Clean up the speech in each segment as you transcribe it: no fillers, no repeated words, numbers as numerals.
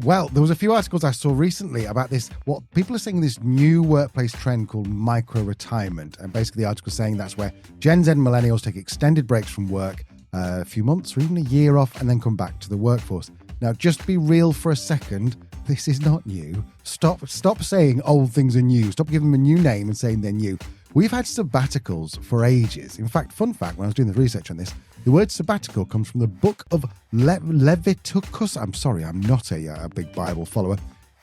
Well, there was a few articles I saw recently about this, what people are saying, this new workplace trend called microretirement. And basically the article saying that's where Gen Z and millennials take extended breaks from work, a few months or even a year off, and then come back to the workforce. Now, just be real for a second. This is not new. Stop saying old things are new. Stop giving them a new name and saying they're new. We've had sabbaticals for ages. In fact, fun fact, when I was doing the research on this, the word sabbatical comes from the book of Leviticus. I'm sorry, I'm not a big Bible follower.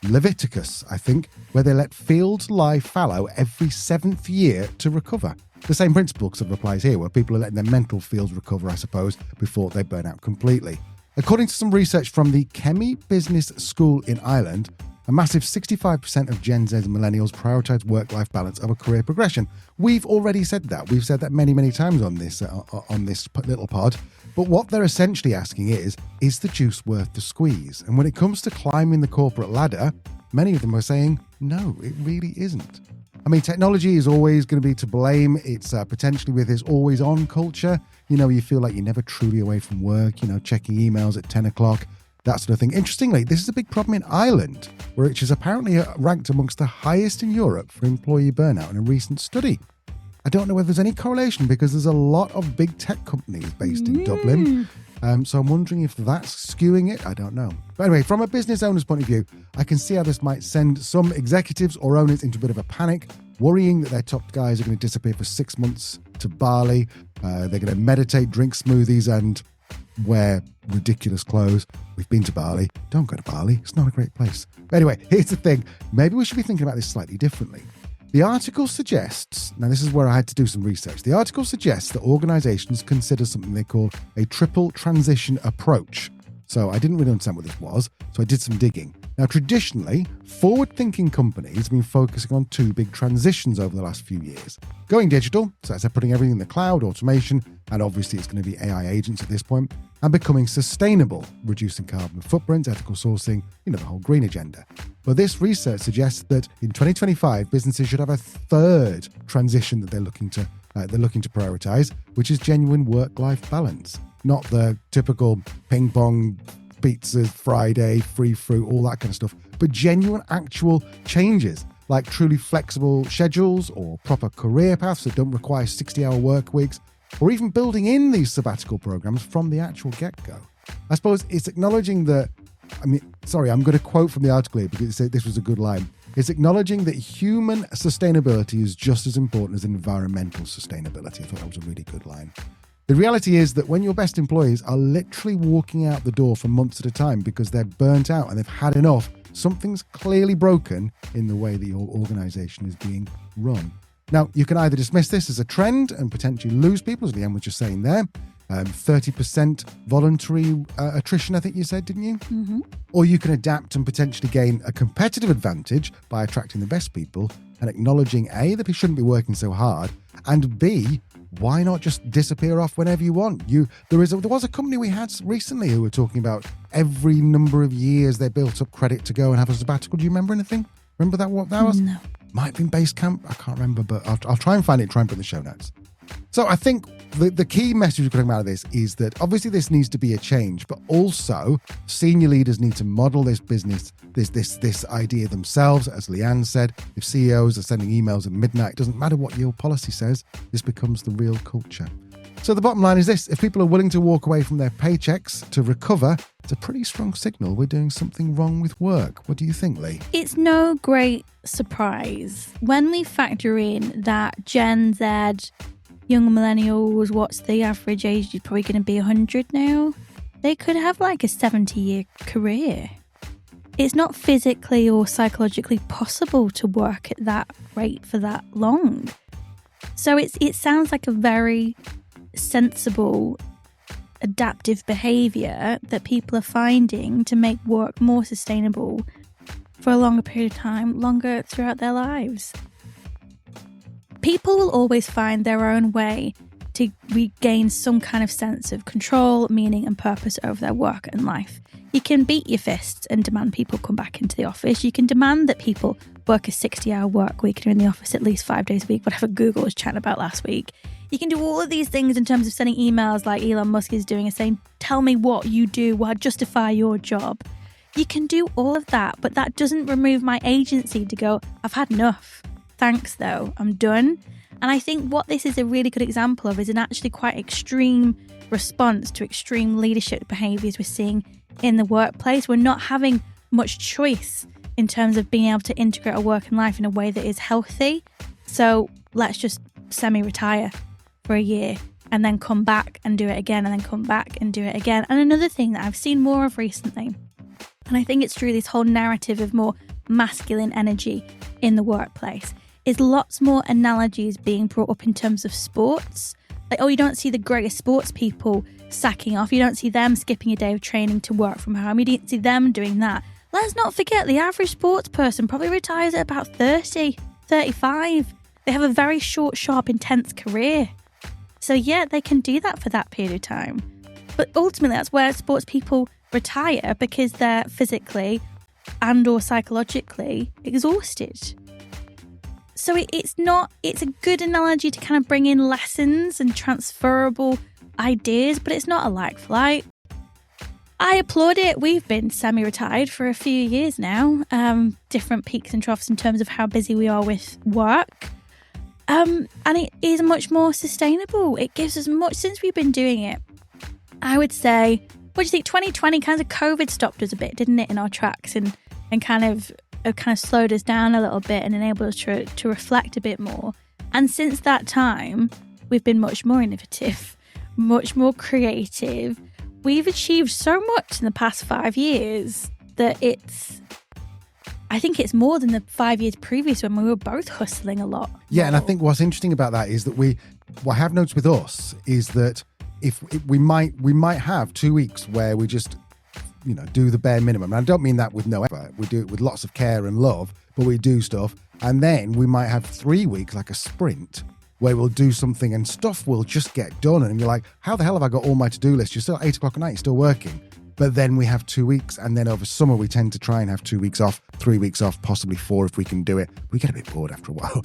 Leviticus, I think, where they let fields lie fallow every 7th year to recover. The same principle sort of applies here, where people are letting their mental fields recover, I suppose, before they burn out completely. According to some research from the Kemi Business School in Ireland, a massive 65% of Gen Z and millennials prioritize work-life balance over career progression. We've already said that. We've said that many, many times on this little pod. But what they're essentially asking is the juice worth the squeeze? And when it comes to climbing the corporate ladder, many of them are saying, no, it really isn't. I mean, technology is always going to be to blame. It's potentially with this always-on culture. You know, you feel like you're never truly away from work, checking emails at 10 o'clock. That sort of thing. Interestingly, this is a big problem in Ireland, which is apparently ranked amongst the highest in Europe for employee burnout in a recent study. I don't know whether there's any correlation because there's a lot of big tech companies based in Dublin. So I'm wondering if that's skewing it. I don't know. But anyway, from a business owner's point of view, I can see how this might send some executives or owners into a bit of a panic, worrying that their top guys are going to disappear for 6 months to Bali. They're going to meditate, drink smoothies and wear ridiculous clothes. We've been to Bali. Don't go to Bali. It's not a great place. But anyway, here's the thing. Maybe we should be thinking about this slightly differently. The article suggests, now this is where I had to do some research. The article suggests that organizations consider something they call a triple transition approach. So I didn't really understand what this was, so I did some digging. Now, traditionally, forward-thinking companies have been focusing on 2 big transitions over the last few years. Going digital, so that's putting everything in the cloud, automation, and obviously it's going to be AI agents at this point, and becoming sustainable, reducing carbon footprint, ethical sourcing, the whole green agenda. But this research suggests that in 2025, businesses should have a 3rd transition that they're looking to prioritize, which is genuine work-life balance. Not the typical ping pong, pizzas, Friday, free fruit, all that kind of stuff, but genuine actual changes like truly flexible schedules or proper career paths that don't require 60-hour work weeks, or even building in these sabbatical programs from the actual get-go. I suppose it's acknowledging that, I'm going to quote from the article here because it said this was a good line. It's acknowledging that human sustainability is just as important as environmental sustainability. I thought that was a really good line. The reality is that when your best employees are literally walking out the door for months at a time because they're burnt out and they've had enough, something's clearly broken in the way that your organization is being run. Now, you can either dismiss this as a trend and potentially lose people, as Leanne was just saying there, 30% voluntary attrition, I think you said, didn't you? Mm-hmm. Or you can adapt and potentially gain a competitive advantage by attracting the best people and acknowledging A, that you shouldn't be working so hard, and B, why not just disappear off whenever you want? There was a company we had recently who were talking about every number of years they built up credit to go and have a sabbatical. Do you remember anything? Remember that what that was? No. Might have been Basecamp. I can't remember, but I'll try and find it, try and put in the show notes. So I think the key message we're coming out of this is that obviously this needs to be a change, but also senior leaders need to model this business, this idea themselves. As Leanne said, if CEOs are sending emails at midnight, it doesn't matter what your policy says, this becomes the real culture. So the bottom line is this: if people are willing to walk away from their paychecks to recover, it's a pretty strong signal we're doing something wrong with work. What do you think, Lee? It's no great surprise when we factor in that Gen Z, young millennials, what's the average age? Is probably going to be 100 now. They could have like a 70-year career. It's not physically or psychologically possible to work at that rate for that long. So it sounds like a very sensible, adaptive behaviour that people are finding to make work more sustainable for a longer period of time, longer throughout their lives. People will always find their own way to regain some kind of sense of control, meaning and purpose over their work and life. You can beat your fists and demand people come back into the office. You can demand that people work a 60-hour work week and are in the office at least 5 days a week, whatever Google was chatting about last week. You can do all of these things in terms of sending emails like Elon Musk is doing and saying, tell me what you do, justify your job. You can do all of that, but that doesn't remove my agency to go, I've had enough. Thanks, though. I'm done. And I think what this is a really good example of is an actually quite extreme response to extreme leadership behaviours we're seeing in the workplace. We're not having much choice in terms of being able to integrate our work and life in a way that is healthy. So let's just semi-retire for a year and then come back and do it again, and then come back and do it again. And another thing that I've seen more of recently, and I think it's true, this whole narrative of more masculine energy in the workplace, is lots more analogies being brought up in terms of sports. Like, oh, you don't see the greatest sports people sacking off. You don't see them skipping a day of training to work from home. You don't see them doing that. Let's not forget the average sports person probably retires at about 30, 35. They have a very short, sharp, intense career. So yeah, they can do that for that period of time. But ultimately, that's where sports people retire, because they're physically and or psychologically exhausted. So it's a good analogy to kind of bring in lessons and transferable ideas, but it's not a like for like. I applaud it. We've been semi-retired for a few years now. Different peaks and troughs in terms of how busy we are with work. And it is much more sustainable. It gives us much, since we've been doing it. I would say, what do you think? 2020 kind of COVID stopped us a bit, didn't it, in our tracks, and kind of slowed us down a little bit and enabled us to reflect a bit more. And since that time, we've been much more innovative, much more creative. We've achieved so much in the past 5 years that I think it's more than the 5 years previous when we were both hustling a lot. Yeah, and I think what's interesting about that is that what I have noticed with us is that if we might have 2 weeks where we just, do the bare minimum. And I don't mean that with no effort. We do it with lots of care and love, but we do stuff. And then we might have 3 weeks, like a sprint, where we'll do something and stuff will just get done. And you're like, how the hell have I got all my to-do list? You're still at 8 o'clock at night, you're still working. But then we have 2 weeks, and then over summer we tend to try and have 2 weeks off, 3 weeks off, possibly 4 if we can do it. We get a bit bored after a while.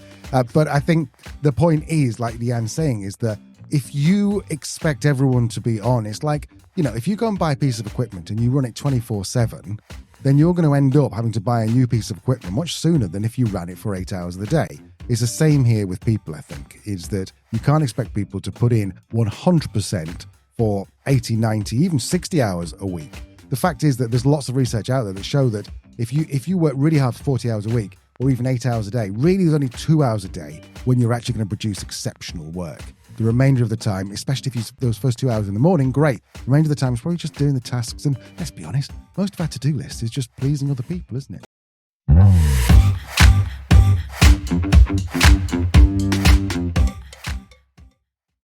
But I think the point is, like Leanne's saying, is that if you expect everyone to be on, it's like, if you go and buy a piece of equipment and you run it 24/7, then you're going to end up having to buy a new piece of equipment much sooner than if you ran it for 8 hours of the day. It's the same here with people, I think, is that you can't expect people to put in 100% for 80, 90, even 60 hours a week. The fact is that there's lots of research out there that show that if you work really hard for 40 hours a week, or even 8 hours a day, really there's only 2 hours a day when you're actually going to produce exceptional work. The remainder of the time, especially if you those first 2 hours in the morning, great. The remainder of the time is probably just doing the tasks. And let's be honest, most of our to-do list is just pleasing other people, isn't it?